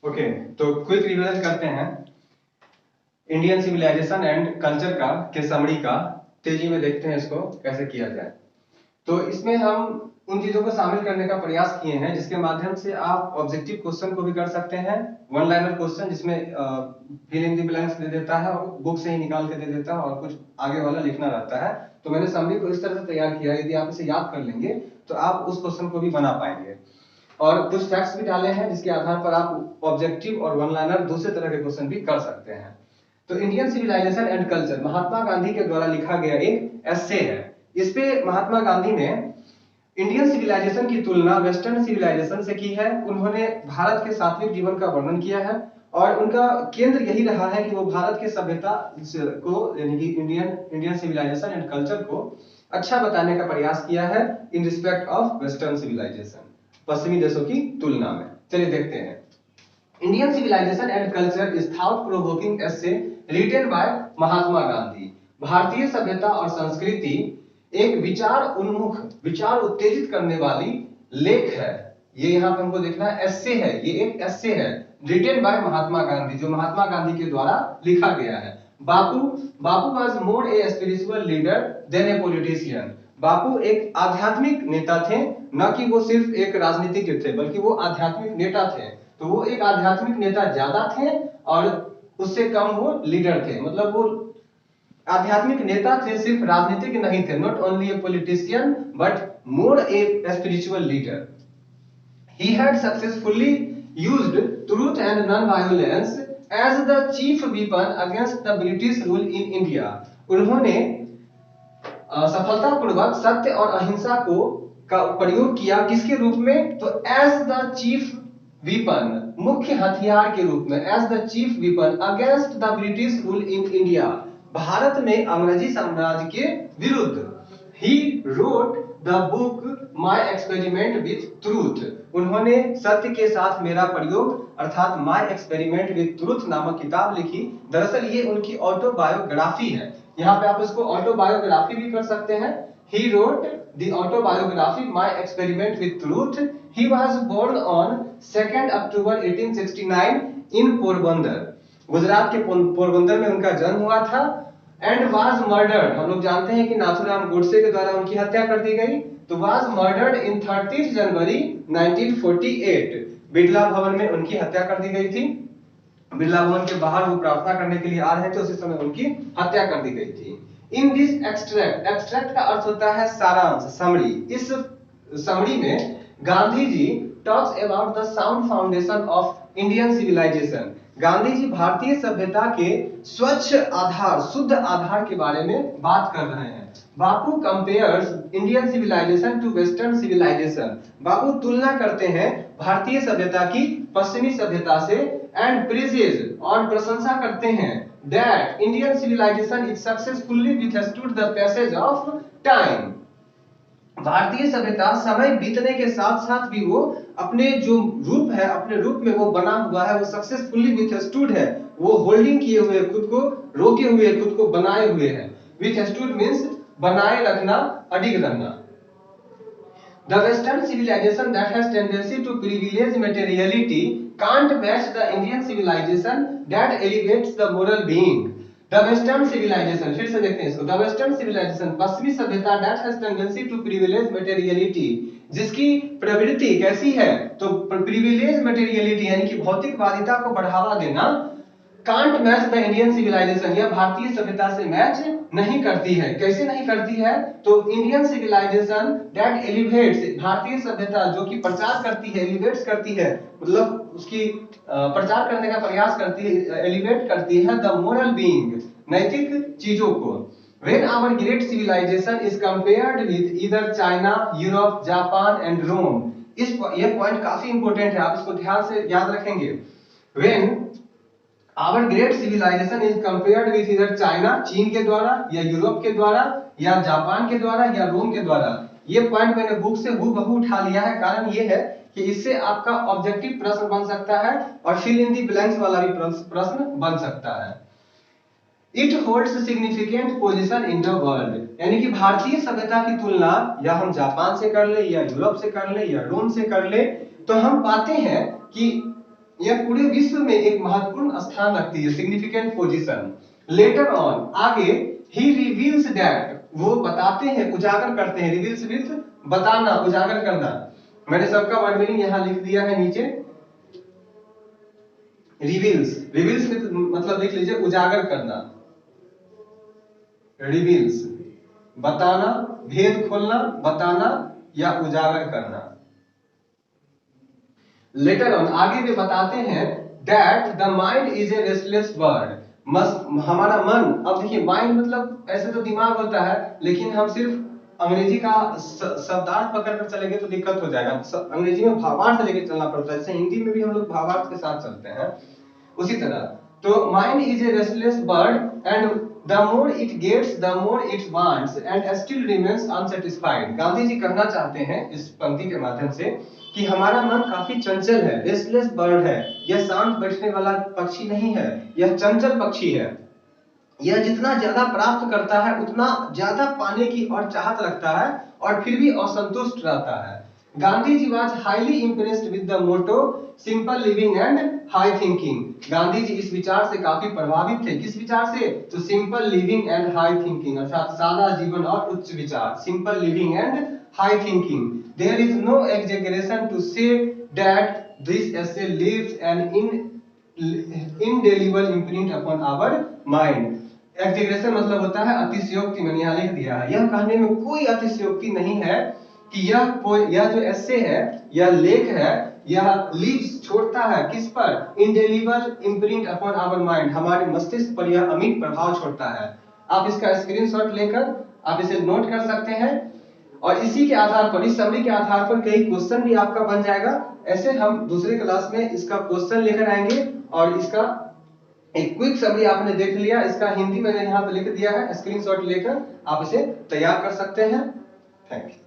Okay, तो quick revision करते हैं इंडियन सिविलाइजेशन एंड कल्चर का के समरी का। तेजी में देखते हैं इसको कैसे किया जाए। तो इसमें हम उन चीजों को शामिल करने का प्रयास किए हैं जिसके माध्यम से आप ऑब्जेक्टिव क्वेश्चन को भी कर सकते हैं, वन लाइनर क्वेश्चन जिसमें फिल इन द ब्लैंक्स दे देता है और बुक से ही निकाल के दे देता है और कुछ आगे वाला लिखना रहता है। तो मैंने समरी को इस तरह से तैयार किया, यदि आप इसे याद कर लेंगे तो आप उस क्वेश्चन को भी बना पाएंगे। और कुछ फैक्ट्स भी डाले हैं जिसके आधार पर आप ऑब्जेक्टिव और वन लाइनर दूसरे तरह के क्वेश्चन भी कर सकते हैं। तो Indian civilisation and culture Mahatma Gandhi के द्वारा लिखा गया एक एस्से है। इस पे महात्मा गांधी ने इंडियन सिविलाइजेशन की तुलना वेस्टर्न सिविलाइजेशन से की है। उन्होंने भारत के सात्विक जीवन का वर्णन किया है और उनका केंद्र यही रहा है कि वो भारत की सभ्यता को यानी कि इंडियन सिविलाइजेशन एंड कल्चर को अच्छा बताने का प्रयास किया है in respect of western civilisation, पश्चिमी देशों की तुलना में। चलिए देखते हैं। Indian civilisation and culture is thought provoking essay written by Mahatma Gandhi. भारतीय सभ्यता और संस्कृति एक विचार उन्मुख, विचार उत्तेजित करने वाली लेख है। ये यहाँ पे हमको देखना है, एस्से है, ये एक एस्से है रिटन बाय महात्मा गांधी, जो महात्मा गांधी के द्वारा लिखा गया है। Bapu was more a spiritual leader than a politician. Bapu एक आध्यात्मिक नेता थे, न कि वो सिर्फ एक राजनीतिज्ञ थे, बल्कि वो आध्यात्मिक नेता थे। तो वो एक आध्यात्मिक नेता ज्यादा थे और उससे कम वो लीडर थे, मतलब वो आध्यात्मिक नेता थे, सिर्फ राजनीतिक नहीं थे। Not only a politician but more a spiritual leader. He had successfully used truth and non-violence as the chief weapon against the British rule in India. उन्होंने सफलतापूर्वक सत्य और अहिंसा को का प्रयोग किया, किसके रूप में? तो एज द चीफ वीपन, मुख्य हथियार के रूप में, as the chief weapon against the British rule in India, Bharat में अंग्रेजी साम्राज्य के विरुद्ध। He wrote the book My Experiment with Truth. उन्होंने सत्य के साथ मेरा प्रयोग अर्थात माई एक्सपेरिमेंट विथ ट्रूथ नामक किताब लिखी। दरअसल ये उनकी ऑटोबायोग्राफी है। यहाँ पे आप इसको ऑटोबायोग्राफी भी कर सकते हैं। He wrote the autobiography My Experiment with Truth. He was born on 2nd October 1869 in Porbandar. Gujarat के पोरबंदर में उनका जन्म हुआ था। एंड वाज मर्डर्ड, हम लोग जानते हैं कि नाथुराम गोडसे के द्वारा उनकी हत्या कर दी गई। तो वाज मर्डर्ड इन 30 जनवरी 1948। बिरला भवन में उनकी हत्या कर दी गई थी। बिरला भवन के बाहर वो प्रार्थना करने के लिए आ रहे थे, उसी समय उनकी हत्या कर दी गई थी। इन दिस एक्सट्रैक्ट, एक्सट्रैक्ट का अर्थ होता है सारांश, समरी। इस समरी में Gandhi ji talks about the sound foundation of Indian civilisation. Gandhi ji भारतीय सभ्यता के स्वच्छ आधार, शुद्ध आधार के बारे में बात कर रहे हैं। Bapu compares Indian civilisation to western civilisation. Bapu तुलना करते हैं भारतीय सभ्यता की पश्चिमी सभ्यता से एंड प्रेजेज और प्रशंसा करते हैं that Indian civilization is successfully withstood the passage of time। भारतीय सभ्यता समय बीतने के साथ साथ भी वो अपने जो रूप है, अपने रूप में वो बना हुआ है, वो सक्सेसफुली विथस्टूड है, वो होल्डिंग किए हुए, खुद को रोके हुए, खुद को बनाए हुए है। विथस्टूड मींस बनाए रखना, अडिग रहना। The Western civilization that has tendency to privilege materiality can't match the Indian civilization that elevates the moral being। The Western civilization, फिर से देखते हैं इसको। The Western civilization, पश्चिमी सभ्यता that has tendency to privilege materiality, जिसकी प्रवृत्ति कैसी है? तो privilege materiality यानी कि भौतिकवादिता को बढ़ावा देना। Can't match the Indian civilisation, यह भारतीय सभ्यता से मैच नहीं करती है। कैसे नहीं करती है? तो इंडियन सिविलाइजेशन दैट एलिवेट्स, भारतीय सभ्यता जो कि प्रचार करती है, एलिवेट्स करती है, मतलब उसकी प्रचार करने का प्रयास करती है, एलिवेट करती है द मोरल बीइंग, नैतिक चीजों को। When our great civilization is compared with either China, Europe, Japan and Rome, ये पॉइंट काफी इंपॉर्टेंट है, आप इसको ध्यान से याद रखेंगे। When Our great civilization is compared with either China, चीन के द्वारा, या यूरोप के द्वारा, या जापान के द्वारा, या रोम के द्वारा। ये पॉइंट मैंने बुक से हूबहू उठा लिया है। कारण ये है कि इससे आपका ऑब्जेक्टिव प्रश्न बन सकता है और फिल इन दी ब्लैंक्स वाला भी प्रश्न बन सकता है। It holds significant position in the world, यानी कि भारतीय सभ्यता की तुलना या हम जापान से कर ले, या यूरोप से कर ले, या रोम से कर ले, तो हम पाते हैं कि यह पूरे विश्व में एक महत्वपूर्ण स्थान रखती है, सिग्निफिकेंट पोजीशन। लेटर ऑन, आगे, ही रिवील्स दैट, वो बताते हैं, उजागर करते हैं, रिवील्स मींस बताना, उजागर करना। मैंने सबका वर्ड मीनिंग यहां लिख दिया है नीचे। रिवील्स, रिवील्स मतलब देख लीजिए, उजागर करना, रिवील्स बताना, भेद खोलना, बताना या उजागर करना। लेटर ऑन, आगे वे बताते हैं, that the mind is a restless bird, हमारा मन, अब देखिए माइंड मतलब ऐसे तो दिमाग होता है, लेकिन हम सिर्फ अंग्रेजी का शब्दार्थ पकड़कर चलेंगे तो दिक्कत हो जाएगा। अंग्रेजी में भावार्थ लेकर चलना पड़ता है, जैसे हिंदी में भी हम लोग भावार्थ के साथ चलते हैं, उसी तरह। तो mind is a restless bird and the more it gets the more it wants and still remains unsatisfied. Gandhi ji कहना चाहते हैं इस पंक्ति के माध्यम से कि हमारा मन काफी चंचल है, रेस्टलेस बर्ड है, यह शांत बैठने वाला पक्षी नहीं है, यह चंचल पक्षी है। यह जितना ज्यादा प्राप्त करता है उतना ज्यादा पाने की और चाहत रखता है और फिर भी असंतुष्ट रहता है। Gandhi ji was highly impressed with the motto simple living and high thinking. Gandhi ji इस विचार से काफी प्रभावित थे, किस विचार से? तो simple living and high thinking, अर्थात सादा जीवन और उच्च विचार, simple living and high thinking. There is no exaggeration to say that this essay leaves an indelible imprint upon our mind। Exaggeration मतलब होता है अतिशयोक्ति, मैंने यहाँ लिख दिया है। यह कहने में कोई अतिशयोक्ति नहीं है कि यह जो एसे है, यह लेख है, यह लीव्स छोड़ता है किस पर? Indelible imprint upon our mind, हमारे मस्तिष्क पर यह अमिट प्रभाव छोड़ता है। आप इसका स्क्रीनशॉट लेकर आप इसे नोट कर सकते हैं और इसी के आधार पर, इस समरी के आधार पर कई क्वेश्चन भी आपका बन जाएगा। ऐसे हम दूसरे क्लास में इसका क्वेश्चन लेकर आएंगे और इसका एक क्विक समरी आपने देख लिया, इसका हिंदी मैंने यहाँ पे लिख दिया है, स्क्रीनशॉट लेकर आप इसे तैयार कर सकते हैं। Thank you.